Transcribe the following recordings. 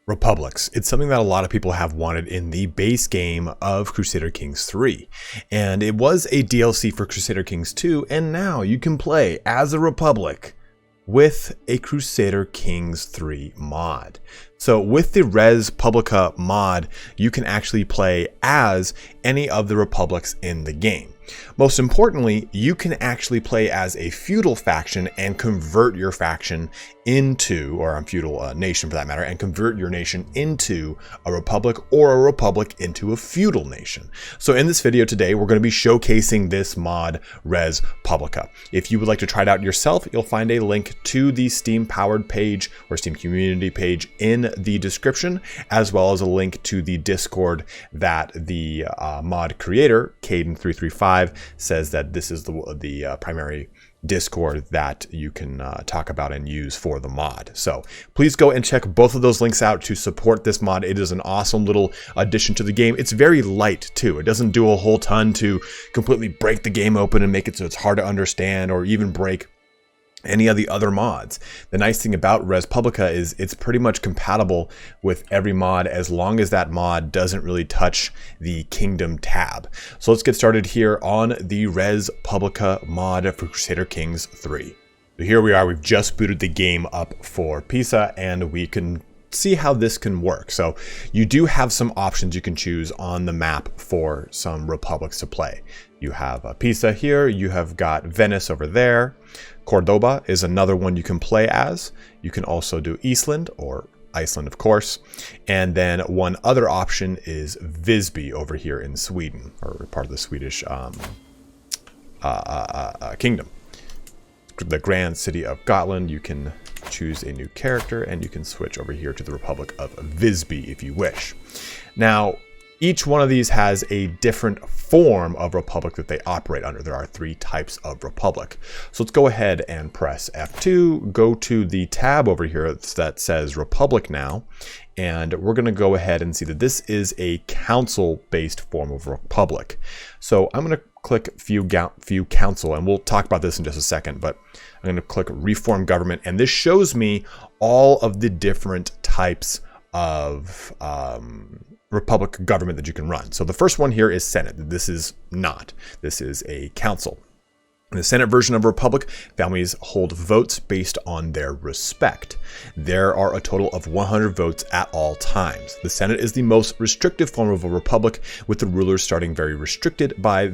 Republics. It's something that a lot of people have wanted in the base game of Crusader Kings 3. And it was a DLC for Crusader Kings 2, and now you can play as a Republic with a Crusader Kings 3 mod. So with the Res Publica mod, you can actually play as any of the republics in the game. Most importantly, you can actually play as a feudal faction and convert your faction into, or a feudal nation for that matter, and convert your nation into a republic or a republic into a feudal nation. So in this video today, we're going to be showcasing this mod, Res Publica. If you would like to try it out yourself, you'll find a link to the Steam powered page or Steam community page in the description, as well as a link to the Discord that the mod creator, Caden335, says that this is the primary Discord that you can talk about and use for the mod. So please go and check both of those links out to support this mod. It is an awesome little addition to the game. It's very light too. It doesn't do a whole ton to completely break the game open and make it so it's hard to understand or even break any of the other mods. The nice thing about Res Publica is it's pretty much compatible with every mod as long as that mod doesn't really touch the Kingdom tab. So let's get started here on the Res Publica mod for Crusader Kings 3. So here we are, we've just booted the game up for Pisa and we can see how this can work. So you do have some options you can choose on the map for some republics to play. You have Pisa here, you have got Venice over there. Cordoba is another one you can play as. You can also do Eastland, or Iceland of course. And then one other option is Visby over here in Sweden, or part of the Swedish kingdom. The grand city of Gotland, you can choose a new character and you can switch over here to the Republic of Visby if you wish. Now, each one of these has a different form of republic that they operate under. There are 3 types of republic. So let's go ahead and press F2, go to the tab over here that says Republic now, and we're going to go ahead and see that this is a council-based form of republic. So I'm going to click View Council, and we'll talk about this in just a second, but I'm going to click Reform Government, and this shows me all of the different types of republic government that you can run. So the first one here is Senate. This is not. This is a council. In the Senate version of a republic, families hold votes based on their respect. There are a total of 100 votes at all times. The Senate is the most restrictive form of a republic, with the rulers starting very restricted by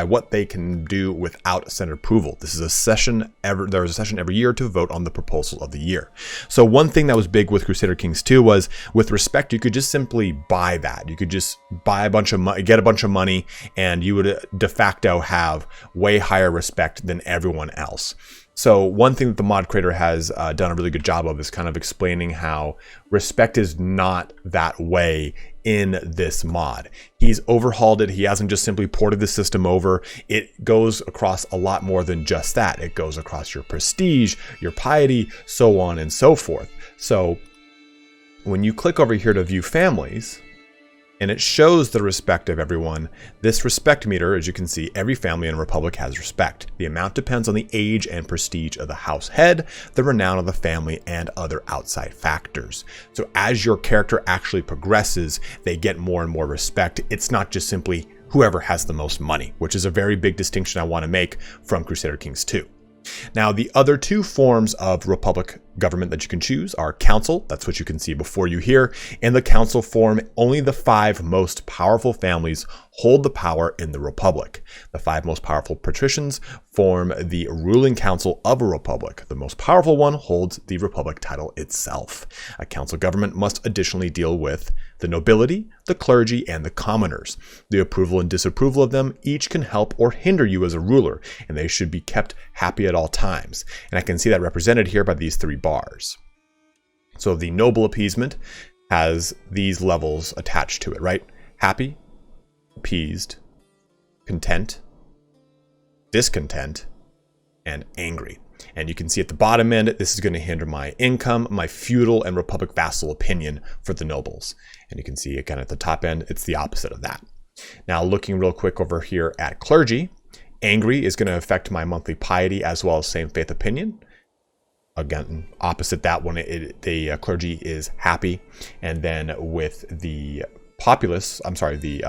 what they can do without Senate approval. There is a session every year to vote on the proposal of the year. So one thing that was big with Crusader Kings 2 was with respect, you could just simply buy that. You could just buy a bunch of money, get a bunch of money, and you would de facto have way higher respect than everyone else. So one thing that the mod creator has done a really good job of is kind of explaining how respect is not that way in this mod. He's overhauled it. He hasn't just simply ported the system over. It goes across a lot more than just that. It goes across your prestige, your piety, so on and so forth. So when you click over here to view families, and it shows the respect of everyone. This respect meter, as you can see, every family in a republic has respect. The amount depends on the age and prestige of the house head, the renown of the family, and other outside factors. So as your character actually progresses, they get more and more respect. It's not just simply whoever has the most money, which is a very big distinction I want to make from Crusader Kings 2. Now, the other 2 forms of republic government that you can choose are council. That's what you can see before you here. In the council form, only the 5 most powerful families hold the power in the republic. The 5 most powerful patricians form the ruling council of a republic. The most powerful one holds the republic title itself. A council government must additionally deal with the nobility, the clergy, and the commoners. The approval and disapproval of them each can help or hinder you as a ruler, and they should be kept happy at all times. And I can see that represented here by these 3 bars. So the noble appeasement has these levels attached to it, right? Happy, appeased, content, discontent, and angry. And you can see at the bottom end, this is going to hinder my income, my feudal and republic vassal opinion for the nobles. And you can see again at the top end, it's the opposite of that. Now looking real quick over here at clergy, angry is going to affect my monthly piety as well as same faith opinion. again, opposite that one, the clergy is happy. And then with the populace, I'm sorry, the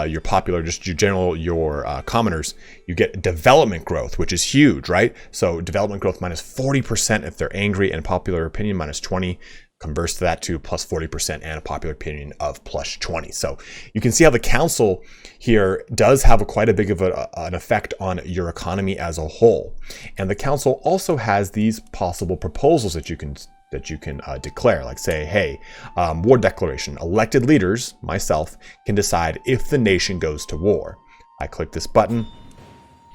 your popular, just your general, your commoners, you get development growth, which is huge, right? So development growth minus 40% if they're angry, and popular opinion minus 20. Converse to that to plus 40% and a popular opinion of plus 20. So you can see how the council here does have quite a big of an effect on your economy as a whole. And the council also has these possible proposals that you can declare, like say, hey, war declaration, elected leaders, myself, can decide if the nation goes to war. I click this button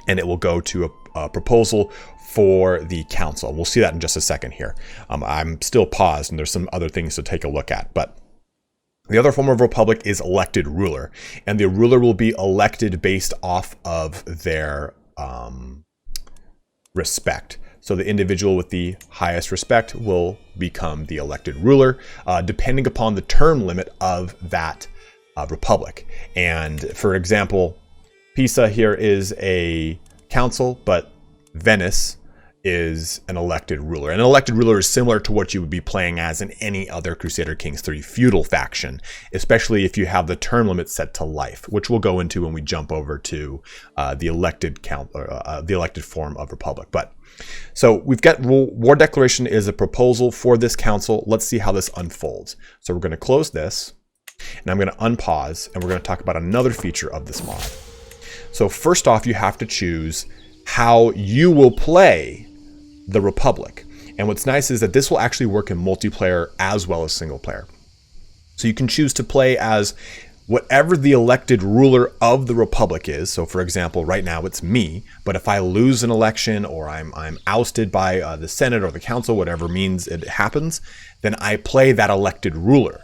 and it will go to a proposal for the council. We'll see that in just a second here. I'm still paused and there's some other things to take a look at, but the other form of republic is elected ruler, and the ruler will be elected based off of their respect. So the individual with the highest respect will become the elected ruler, depending upon the term limit of that republic. And for example, Pisa here is a council, but Venice is an elected ruler. And an elected ruler is similar to what you would be playing as in any other Crusader Kings 3 feudal faction, especially if you have the term limit set to life, which we'll go into when we jump over to the elected form of republic. But so we've got war declaration is a proposal for this council. Let's see how this unfolds. So we're going to close this, and I'm going to unpause, and we're going to talk about another feature of this mod. So first off, you have to choose how you will play the Republic. And what's nice is that this will actually work in multiplayer as well as single player. So you can choose to play as whatever the elected ruler of the Republic is. So for example, right now it's me, but if I lose an election or I'm ousted by the Senate or the Council, whatever means it happens, then I play that elected ruler.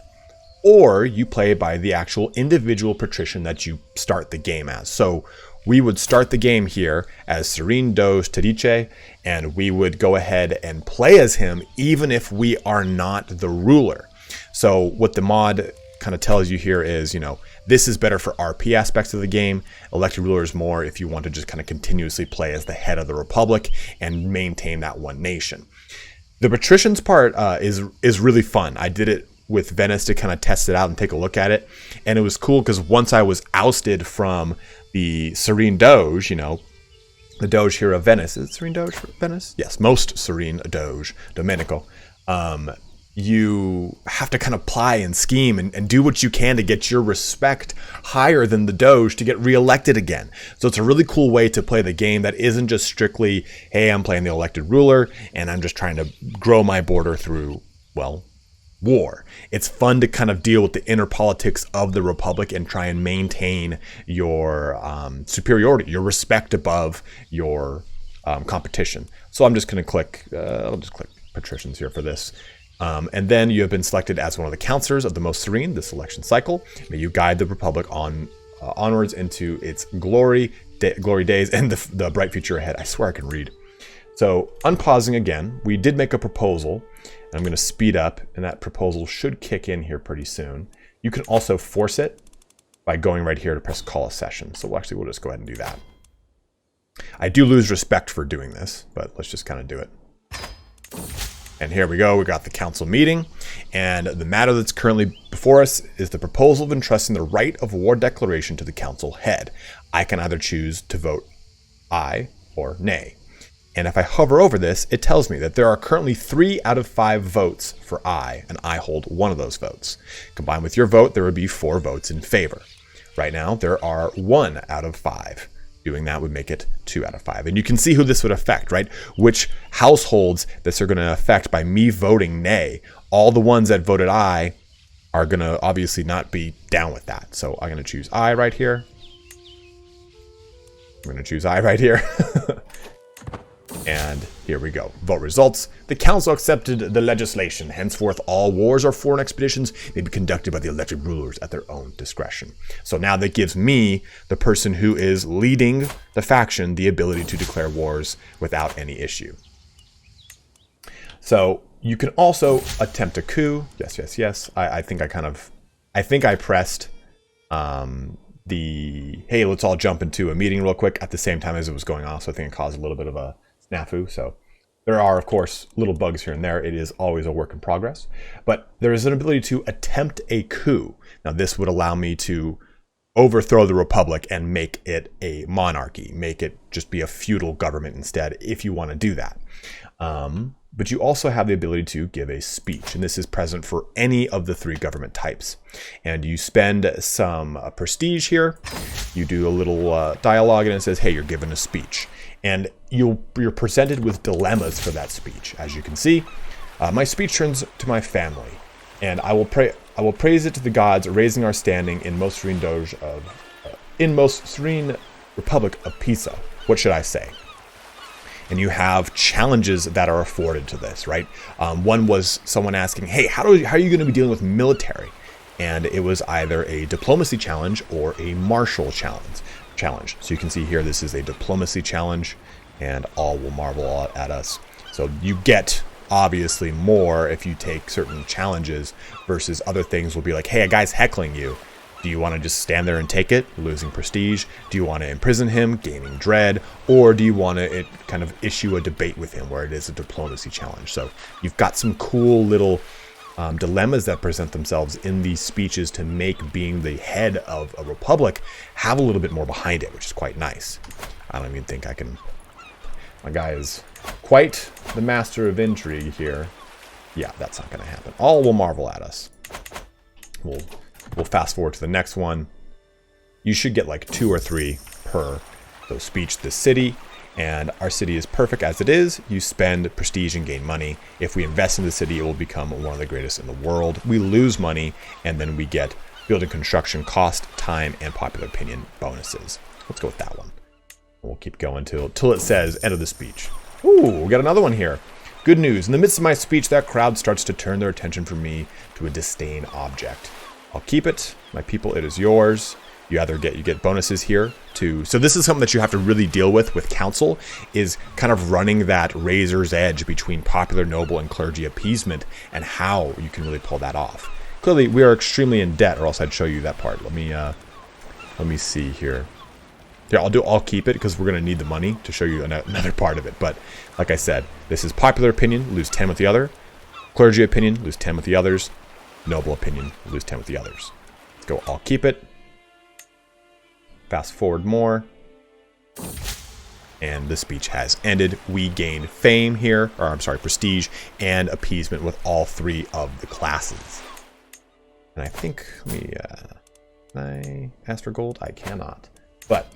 Or you play by the actual individual patrician that you start the game as. So we would start the game here as Serene Doge Tedice, and we would go ahead and play as him even if we are not the ruler. So what the mod kind of tells you here is, you know, this is better for RP aspects of the game. Elected ruler is more if you want to just kind of continuously play as the head of the Republic and maintain that one nation. The patricians part is really fun. I did it with Venice to kind of test it out and take a look at it. And it was cool because once I was ousted from the Serene Doge, you know, the Doge here of Venice. Is it Serene Doge for Venice? Yes, most Serene Doge, Domenico. You have to kind of ply and scheme and do what you can to get your respect higher than the Doge to get reelected again. So it's a really cool way to play the game that isn't just strictly, hey, I'm playing the elected ruler and I'm just trying to grow my border through, well, war. It's fun to kind of deal with the inner politics of the Republic and try and maintain your superiority, your respect above your competition. So I'm just going to click, I'll just click patricians here for this. And then you have been selected as one of the counselors of the Most Serene this election cycle. May you guide the Republic onwards into its glory days and the bright future ahead. I swear I can read. So unpausing again, we did make a proposal. I'm going to speed up, and that proposal should kick in here pretty soon. You can also force it by going right here to press call a session. So we'll just go ahead and do that. I do lose respect for doing this, but let's just kind of do it. And here we go. We got the council meeting, and the matter that's currently before us is the proposal of entrusting the right of war declaration to the council head. I can either choose to vote aye or nay. And if I hover over this, it tells me that there are currently 3 out of 5 votes for aye, and I hold one of those votes. Combined with your vote, there would be 4 votes in favor. Right now, there are 1 out of 5. Doing that would make it 2 out of 5. And you can see who this would affect, right? Which households this are going to affect by me voting nay. All the ones that voted aye are going to obviously not be down with that. So I'm going to choose aye right here. I'm going to choose aye right here. And here we go. Vote results. The council accepted the legislation. Henceforth, all wars or foreign expeditions may be conducted by the elected rulers at their own discretion. So now that gives me, the person who is leading the faction, the ability to declare wars without any issue. So you can also attempt a coup. Yes, yes, yes. I think I pressed the, hey, let's all jump into a meeting real quick at the same time as it was going on. So I think it caused a little bit of a snafu. So There are, of course, little bugs here and there. It is always a work in progress. But there is an ability to attempt a coup. Now, this would allow me to overthrow the Republic and make it a monarchy, make it just be a feudal government instead, if you want to do that. But you also have the ability to give a speech, and this is present for any of the 3 government types. And you spend some prestige here, you do a little dialogue, and it says, hey, you're given a speech. And you're presented with dilemmas for that speech. As you can see, my speech turns to my family, and I will praise it to the gods, raising our standing in most serene Republic of Pisa. What should I say? And you have challenges that are afforded to this, right? One was someone asking, hey, how are you going to be dealing with military? And it was either a diplomacy challenge or a martial challenge. So you can see here, this is a diplomacy challenge, and all will marvel at us. So you get obviously more if you take certain challenges versus other things will be like, hey, a guy's heckling you. Do you want to just stand there and take it, losing prestige? Do you want to imprison him, gaining dread? Or do you want to kind of issue a debate with him where it is a diplomacy challenge? So you've got some cool little dilemmas that present themselves in these speeches to make being the head of a republic have a little bit more behind it, which is quite nice. I don't even think I can... My guy is quite the master of intrigue here. Yeah, that's not going to happen. All will marvel at us. We'll fast forward to the next one. You should get like 2 or 3 per. So speech the city, and our city is perfect as it is. You spend prestige and gain money. If we invest in the city, it will become one of the greatest in the world. We lose money, and then we get building construction cost, time, and popular opinion bonuses. Let's go with that one. We'll keep going till it says end of the speech. Ooh, we got another one here. Good news. In the midst of my speech, that crowd starts to turn their attention from me to a disdain object. I'll keep it. My people, it is yours. You get bonuses here too. So this is something that you have to really deal with council, is kind of running that razor's edge between popular, noble, and clergy appeasement, and how you can really pull that off. Clearly, we are extremely in debt, or else I'd show you that part. Let me see here. Yeah, I'll keep it because we're going to need the money to show you another part of it. But like I said, this is popular opinion, lose 10 with the other. Clergy opinion, lose 10 with the others. Noble opinion, lose 10 with the others. Let's go, I'll keep it. Fast forward more. And the speech has ended. We gain fame here, or I'm sorry, prestige and appeasement with all 3 of the classes. And I think, can I ask for gold? I cannot. But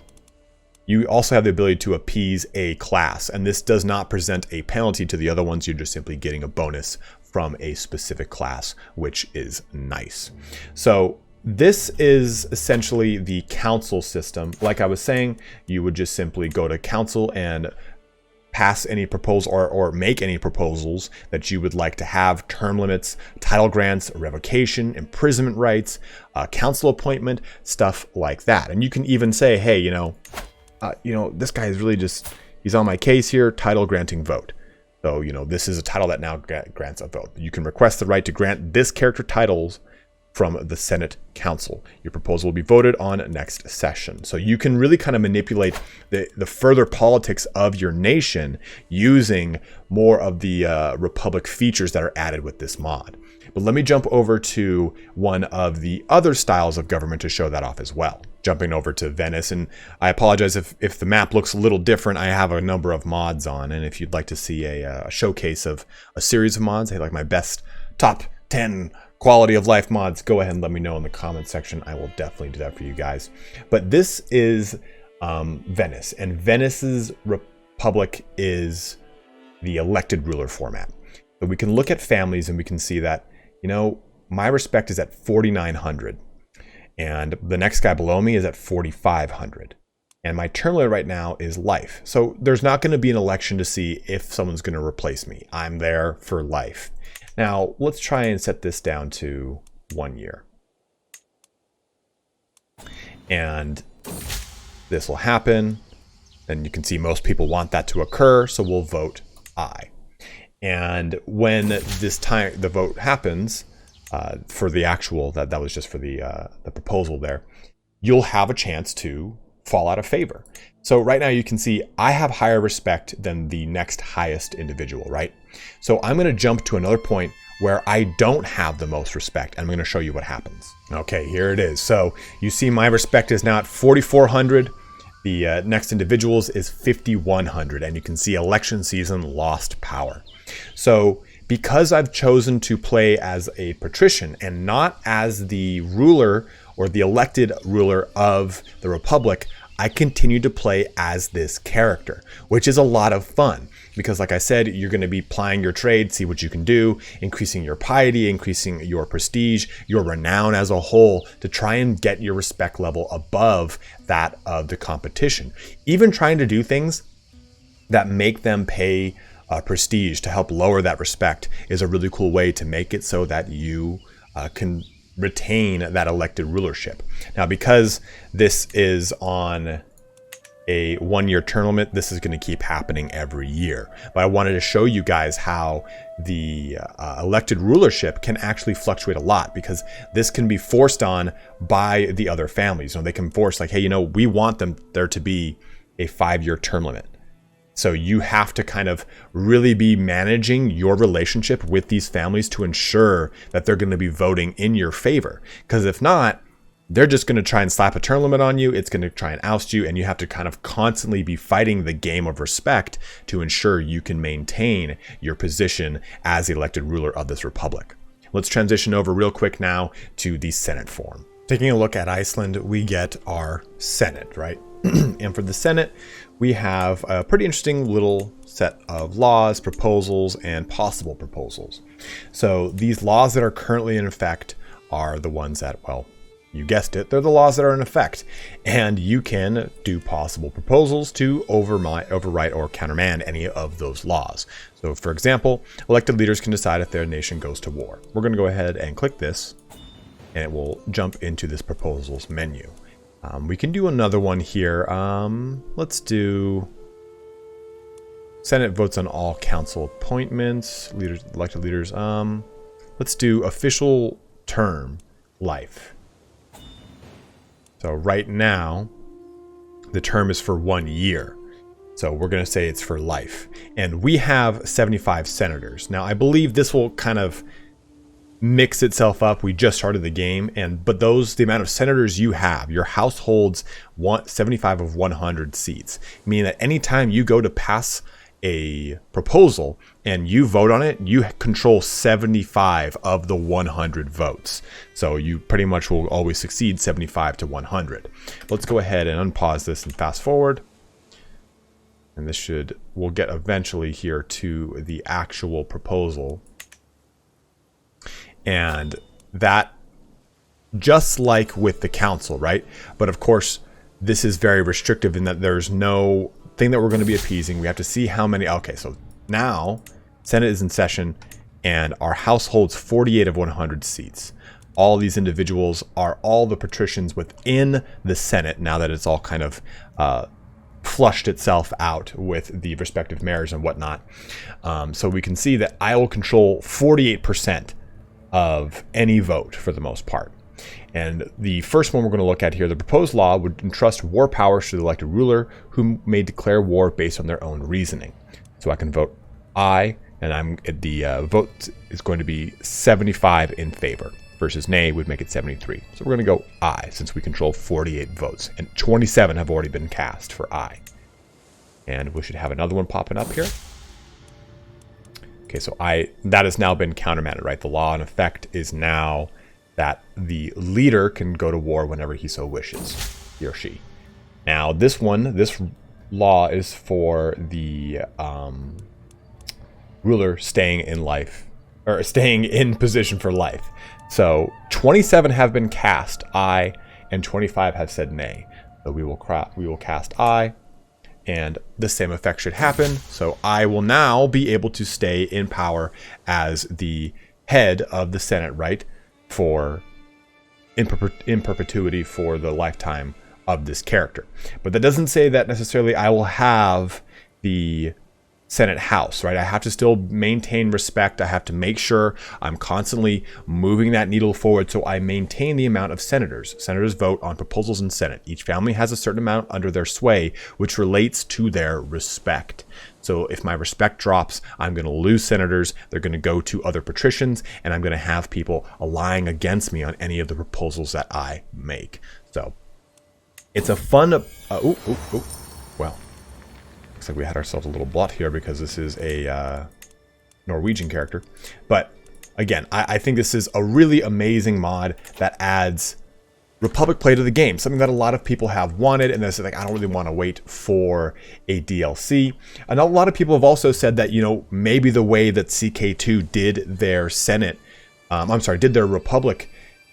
you also have the ability to appease a class, and this does not present a penalty to the other ones. You're just simply getting a bonus from a specific class, which is nice. So this is essentially the council system. Like I was saying, you would just simply go to council and pass any proposal or make any proposals that you would like to have, term limits, title grants, revocation, imprisonment rights, council appointment, stuff like that. And you can even say, hey, this guy is really he's on my case here, title granting vote. So, this is a title that now grants a vote. You can request the right to grant this character titles from the Senate Council. Your proposal will be voted on next session. So you can really kind of manipulate the further politics of your nation using more of the Republic features that are added with this mod. But let me jump over to one of the other styles of government to show that off as well. Jumping over to Venice, and I apologize if the map looks a little different. I have a number of mods on, and if you'd like to see a showcase of a series of mods, like my best top 10 quality of life mods, go ahead and let me know in the comment section. I will definitely do that for you guys. But this is Venice, and Venice's Republic is the elected ruler format. So we can look at families and we can see that, my respect is at 4,900. And the next guy below me is at 4,500. And my term limit right now is life. So there's not going to be an election to see if someone's going to replace me. I'm there for life. Now, let's try and set this down to 1 year. And this will happen. And you can see most people want that to occur, so we'll vote aye. And when the vote happens, for the actual, that was just for the proposal there, you'll have a chance to fall out of favor. So right now you can see I have higher respect than the next highest individual, right? So I'm going to jump to another point where I don't have the most respect, and I'm going to show you what happens. Okay, here it is. So you see my respect is now at 4,400. The next individuals is 5,100, and you can see election season lost power. So because I've chosen to play as a patrician and not as the ruler or the elected ruler of the Republic, I continue to play as this character, which is a lot of fun because, like I said, you're going to be plying your trade, see what you can do, increasing your piety, increasing your prestige, your renown as a whole to try and get your respect level above that of the competition. Even trying to do things that make them pay prestige to help lower that respect is a really cool way to make it so that you can retain that elected rulership. Now, because this is on a one-year tournament, this is going to keep happening every year. But I wanted to show you guys how the elected rulership can actually fluctuate a lot, because this can be forced on by the other families. You know, they can force like, hey, you know, we want there to be a 5-year term limit. So you have to kind of really be managing your relationship with these families to ensure that they're going to be voting in your favor. Because if not, they're just going to try and slap a term limit on you. It's going to try and oust you. And you have to kind of constantly be fighting the game of respect to ensure you can maintain your position as the elected ruler of this republic. Let's transition over real quick now to the Senate form. Taking a look at Iceland, we get our Senate, right? And for the Senate, we have a pretty interesting little set of laws, proposals, and possible proposals. So these laws that are currently in effect are the ones that, well, you guessed it, they're the laws that are in effect. And you can do possible proposals to overwrite or countermand any of those laws. So for example, elected leaders can decide if their nation goes to war. We're going to go ahead and click this, and it will jump into this proposals menu. We can do another one here. Let's do Senate votes on all council appointments, elected leaders. Let's do official term life. So right now, the term is for 1 year. So we're going to say it's for life. And we have 75 senators. Now, I believe this will kind of mix itself up. We just started the game, but the amount of senators you have, your households want 75 of 100 seats, meaning that anytime you go to pass a proposal and you vote on it, you control 75 of the 100 votes. So you pretty much will always succeed 75 to 100. Let's go ahead and unpause this and fast forward. And we'll get eventually here to the actual proposal. And that, just like with the council, right? But of course, this is very restrictive in that there's no thing that we're going to be appeasing. We have to see how many. Okay, so now Senate is in session and our House holds 48 of 100 seats. All these individuals are all the patricians within the Senate now that it's all kind of flushed itself out with the respective mayors and whatnot. So we can see that I will control 48% of any vote for the most part. And the first one we're going to look at here, the proposed law would entrust war powers to the elected ruler who may declare war based on their own reasoning. So I can vote aye, and the vote is going to be 75 in favor versus nay would make it 73. So we're going to go aye since we control 48 votes, and 27 have already been cast for aye. And we should have another one popping up here. Okay, so that has now been countermanded, right? The law in effect is now that the leader can go to war whenever he so wishes, he or she. Now, this law is for the ruler staying in life, or staying in position for life. So 27 have been cast aye, and 25 have said nay. So we will cast aye. And the same effect should happen. So I will now be able to stay in power as the head of the Senate, right? In perpetuity for the lifetime of this character. But that doesn't say that necessarily I will have the Senate House, right? I have to still maintain respect. I have to make sure I'm constantly moving that needle forward so I maintain the amount of senators. Senators vote on proposals in Senate. Each family has a certain amount under their sway, which relates to their respect. So if my respect drops, I'm going to lose senators. They're going to go to other patricians, and I'm going to have people allying against me on any of the proposals that I make. So it's a fun... well, looks like we had ourselves a little blot here because this is a Norwegian character. But again, I think this is a really amazing mod that adds Republic play to the game, something that a lot of people have wanted, and they're like, I don't really want to wait for a DLC. And a lot of people have also said that, you know, maybe the way that CK2 did their Senate, did their Republic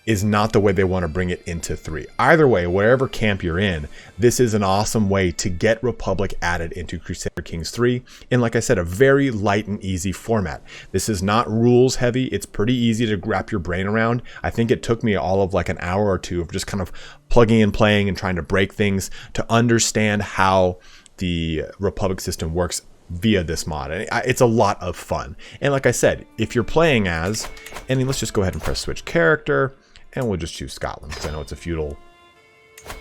is not the way they want to bring it into 3. Either way, wherever camp you're in, this is an awesome way to get Republic added into Crusader Kings 3 in, like I said, a very light and easy format. This is not rules heavy. It's pretty easy to wrap your brain around. I think it took me all of like an hour or two of just kind of plugging and playing and trying to break things to understand how the Republic system works via this mod. And it's a lot of fun. And like I said, if you're playing as, and let's just go ahead and press switch character, and we'll just choose Scotland because I know it's a feudal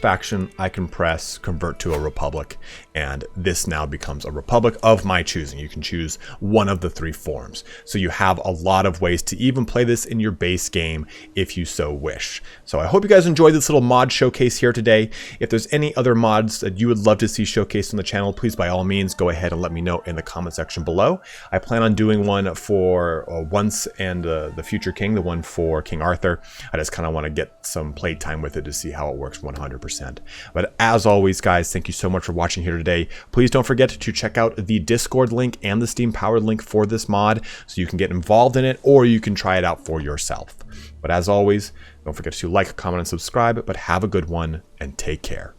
faction. I can press convert to a republic, and this now becomes a republic of my choosing. You can choose one of the 3 forms. So you have a lot of ways to even play this in your base game if you so wish. So I hope you guys enjoyed this little mod showcase here today. If there's any other mods that you would love to see showcased on the channel, please by all means go ahead and let me know in the comment section below. I plan on doing one for Once and the Future King, the one for King Arthur. I just kind of want to get some play time with it to see how it works 100%. But as always, guys, thank you so much for watching here today. Please don't forget to check out the Discord link and the Steam powered link for this mod so you can get involved in it, or you can try it out for yourself. But as always, don't forget to like, comment, and subscribe, but have a good one and take care.